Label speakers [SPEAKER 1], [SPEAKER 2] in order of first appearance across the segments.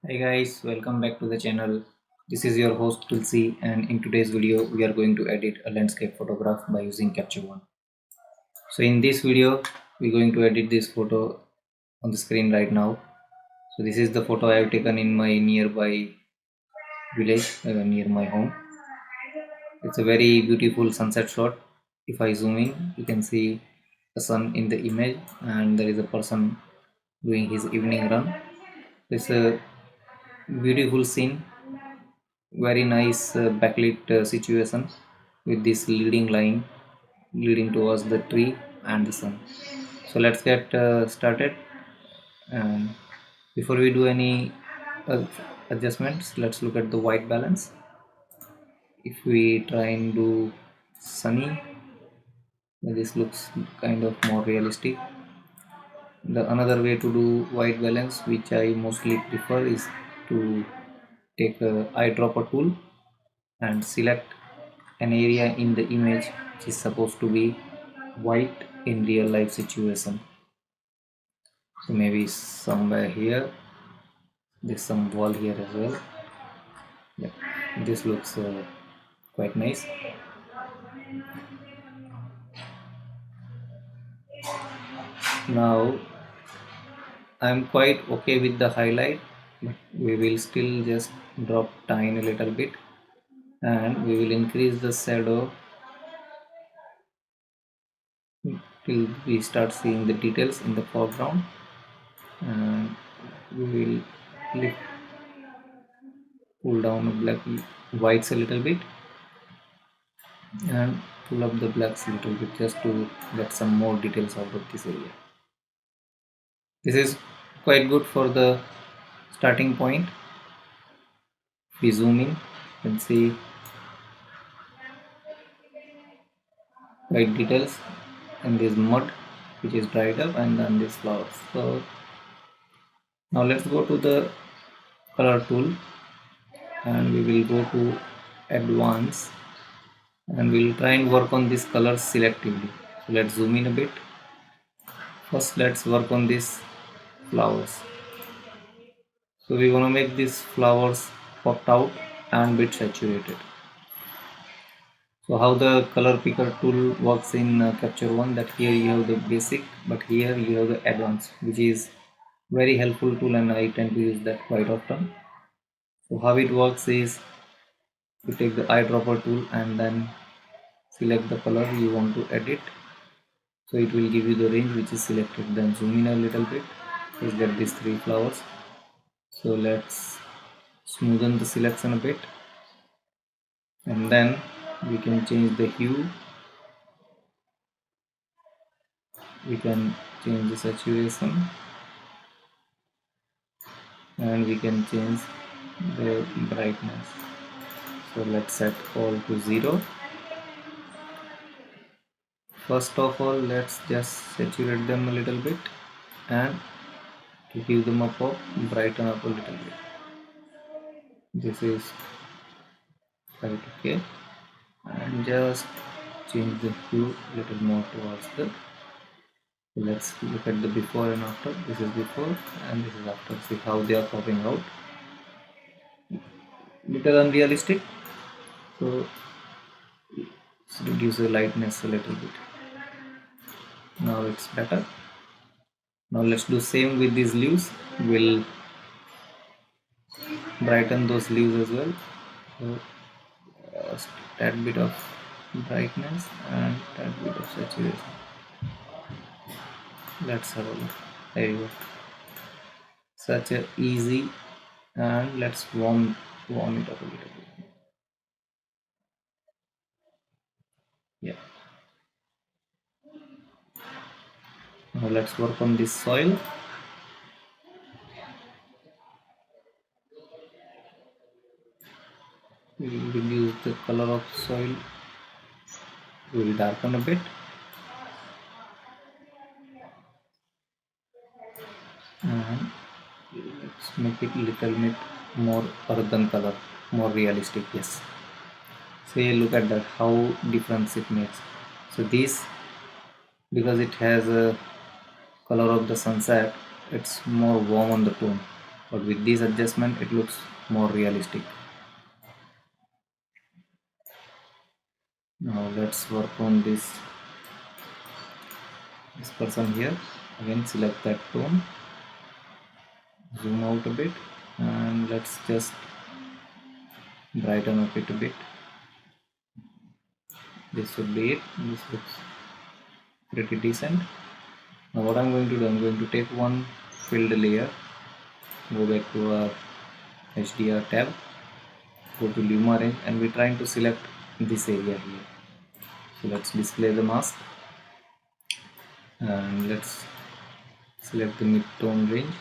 [SPEAKER 1] Hi guys, welcome back to the channel. This is your host Tulsi, and in today's video we are going to edit a landscape photograph by using Capture One. So in this video we're going to edit this photo on the screen right now. So this is the photo I have taken in my nearby village near my home. It's a very beautiful sunset shot. If I zoom in, you can see the sun in the image and there is a person doing his evening run. It's a beautiful scene, very nice backlit situation with this leading line leading towards the tree and the sun. So let's get started, and before we do any uh, adjustments, let's look at the white balance. If we try and do sunny, this looks kind of more realistic. The another way to do white balance, which I mostly prefer, is to take a eyedropper tool and select an area in the image which is supposed to be white in real life situation. So maybe somewhere here, there's some wall here as well. Yeah, this looks quite nice. Now I'm quite okay with the highlight, but we will still just drop tiny little bit, and we will increase the shadow till we start seeing the details in the foreground, and we will lift, pull down the black whites a little bit and pull up the blacks a little bit just to get some more details out of this area. This is quite good for the starting point. If we zoom in, you can see white details and this mud which is dried up, and then these flowers. So now let's go to the color tool and we will go to advanced, and we'll try and work on these colors selectively. So let's zoom in a bit. First let's work on these flowers. So we want to make these flowers popped out and bit saturated. So how the color picker tool works in Capture One, that here you have the basic, but here you have the advanced, which is very helpful tool and I tend to use that quite often. So how it works is you take the eyedropper tool and then select the color you want to edit. So it will give you the range which is selected. Then zoom in a little bit. Please get these three flowers. So let's smoothen the selection a bit, and then we can change the hue, we can change the saturation, and we can change the brightness. So let's set all to 0. First of all, let's just saturate them a little bit and to give them a pop, brighten up a little bit. This is right, okay, and just change the hue a little more towards the. Let's look at the before and after. This is before and this is after. See how they are popping out. Little unrealistic, so let's reduce the lightness a little bit. Now it's better. Now let's do same with these leaves. We'll brighten those leaves as well. So just tad bit of brightness and tad bit of saturation. Let's have a look. There you go. Such a easy, and let's warm it up a little bit. Yeah. Now let's work on this soil. We will reduce the color of soil. We will darken a bit. And let's make it little bit more earthen color, more realistic. Yes. See, look at that, how difference it makes. So this, because it has a color of the sunset, it's more warm on the tone. but with this adjustment it looks more realistic. Now let's work on this person here. Again select that tone, zoom out a bit, and let's just brighten up it a bit. This should be it. This looks pretty decent. Now what I'm going to do, I'm going to take one filled layer, go back to our HDR tab, go to Luma range, and we're trying to select this area here. So let's display the mask and let's select the mid-tone range,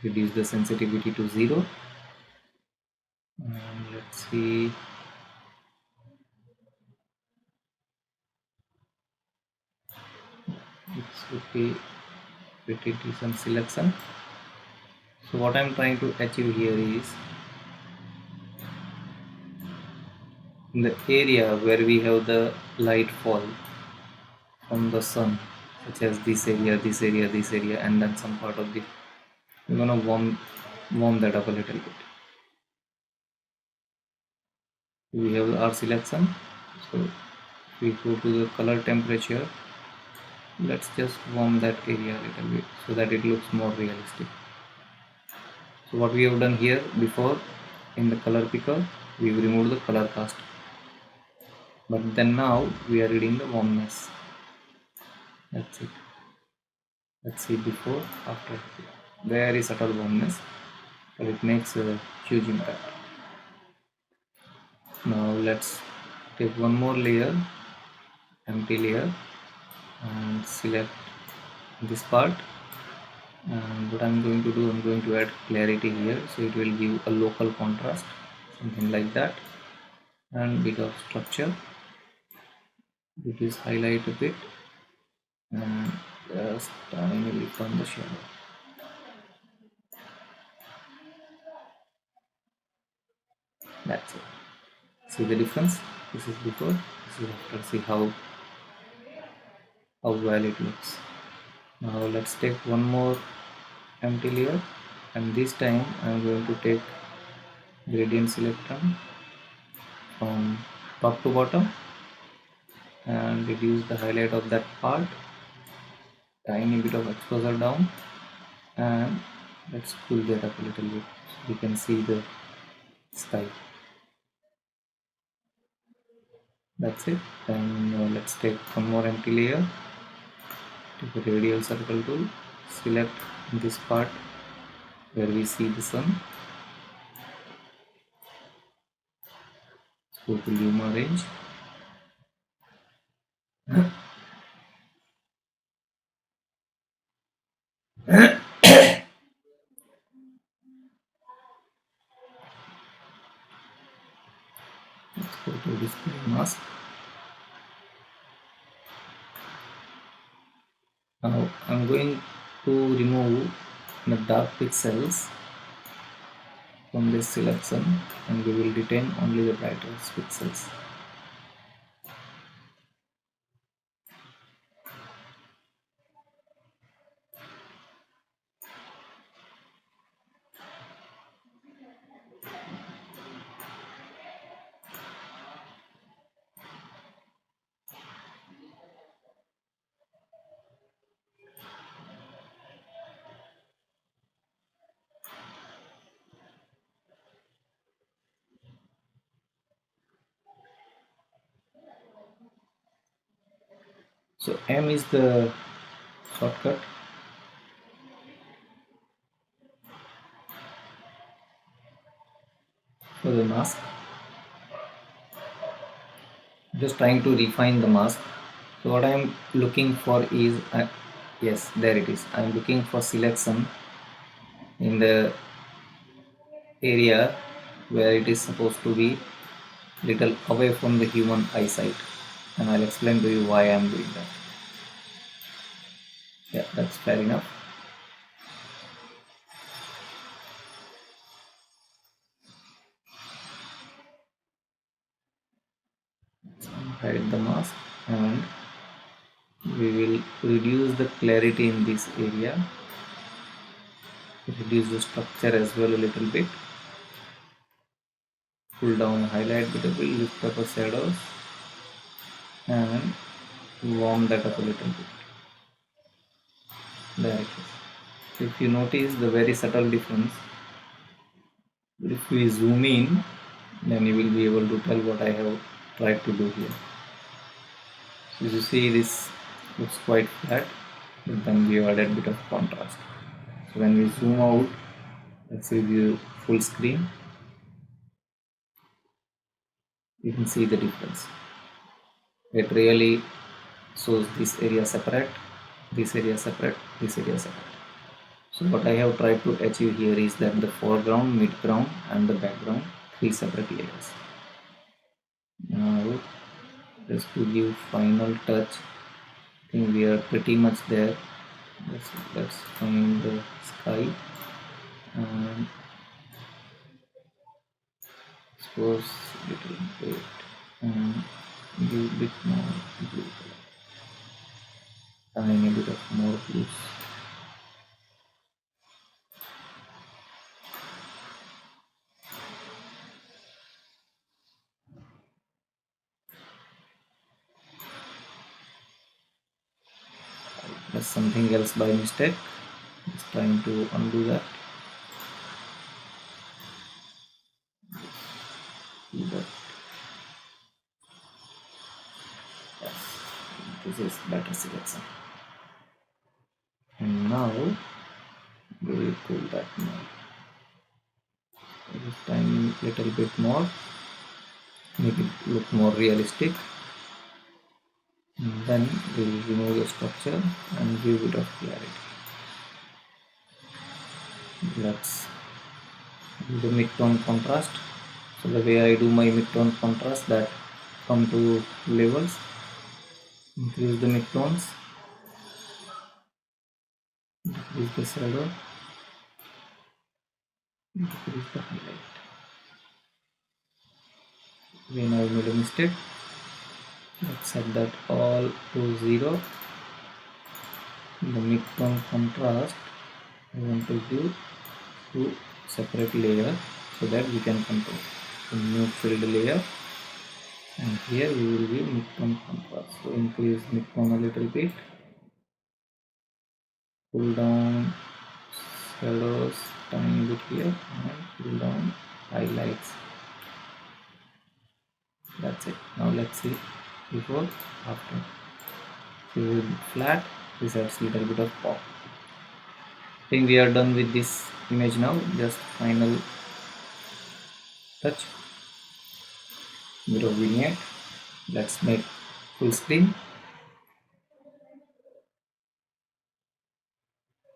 [SPEAKER 1] reduce the sensitivity to 0, and let's see, it's okay, pretty decent selection. So what I'm trying to achieve here is in the area where we have the light fall from the sun, such as this area, this area, this area, and then some part of the, we're gonna warm that up a little bit. We have our selection. So if we go to the color temperature, let's just warm that area a little bit so that it looks more realistic. So what we have done here before in the color picker, we've removed the color cast, but then now we are reading the warmness. That's it. Let's see before, after. Very subtle warmness, but it makes a huge impact. Now let's take one more layer, empty layer, and select this part. And what I'm going to do, I'm going to add clarity here, so it will give a local contrast, something like that, and bit of structure, reduce highlight a bit, and just tiny lift on the shadow. That's it. See the difference? This is before, this is after. See how well it looks. Now let's take one more empty layer, and this time I'm going to take gradient selector from top to bottom and reduce the highlight of that part, tiny bit of exposure down, and let's pull that up a little bit so we can see the sky. That's it. And let's take one more empty layer, take a radial circle tool, select this part where we see the sun, go to Luma range, let's go to display mask. Now I'm going to remove the dark pixels from this selection, and we will retain only the brighter pixels. So M is the shortcut. For the mask, just trying to refine the mask. So what I am looking for is yes, there it is. I am looking for selection in the area where it is supposed to be little away from the human eyesight, and I'll explain to you why I am doing that. Yeah, that's fair enough. Hide the mask, and we will reduce the clarity in this area, reduce the structure as well a little bit, pull down highlight bit a bit, lift up the shadows and warm that up a little bit. There it is. If you notice the very subtle difference, if we zoom in, then you will be able to tell what I have tried to do here. So you see this looks quite flat, but then we have added a bit of contrast. So when we zoom out, let's see the full screen, you can see the difference. It really shows this area separate, this area separate, this area separate. So what I have tried to achieve here is that the foreground, midground and the background, 3 separate layers. Now just to give final touch, I think we are pretty much there. Let's find the sky and expose little bit and give a bit more blue color, tiny bit of more blues. That's something else by mistake. Just trying to undo that. Do that. Yes, this is better selection. And now we will pull that more. Just tiny little bit more, make it look more realistic. And then we will remove the structure and give it of clarity. Let's do the mid-tone contrast. So the way I do my mid-tone contrast, that come to levels, increase the mid-tones, decrease the shadow, decrease the highlight. When I made a mistake, let's set that all to 0. The mid-tone contrast I want to give 2 separate layers so that we can control. So new filled layer, and here we will give mid-tone contrast. So increase mid-tone a little bit, pull down shadows tiny bit here and pull down highlights. That's it. Now let's see before, after. So it will be flat, this adds a little bit of pop. I think we are done with this image now. Just final touch, bit of vignette. Let's make full screen.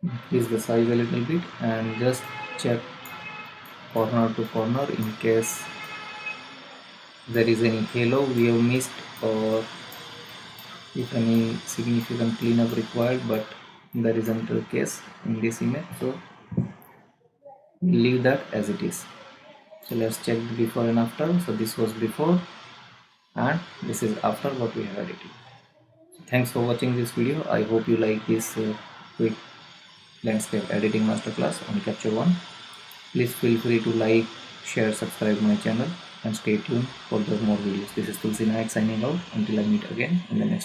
[SPEAKER 1] Increase the size a little bit and just check corner to corner in case there is any halo we have missed or if any significant cleanup required, but there isn't the case in this image, so leave that as it is. So let's check the before and after. So this was before and this is after what we have edited. Thanks for watching this video. I hope you like this quick landscape editing masterclass on Capture One. Please feel free to like, share, subscribe my channel and stay tuned for the more videos. This is Tulshiinaik signing out until I meet again in the next video.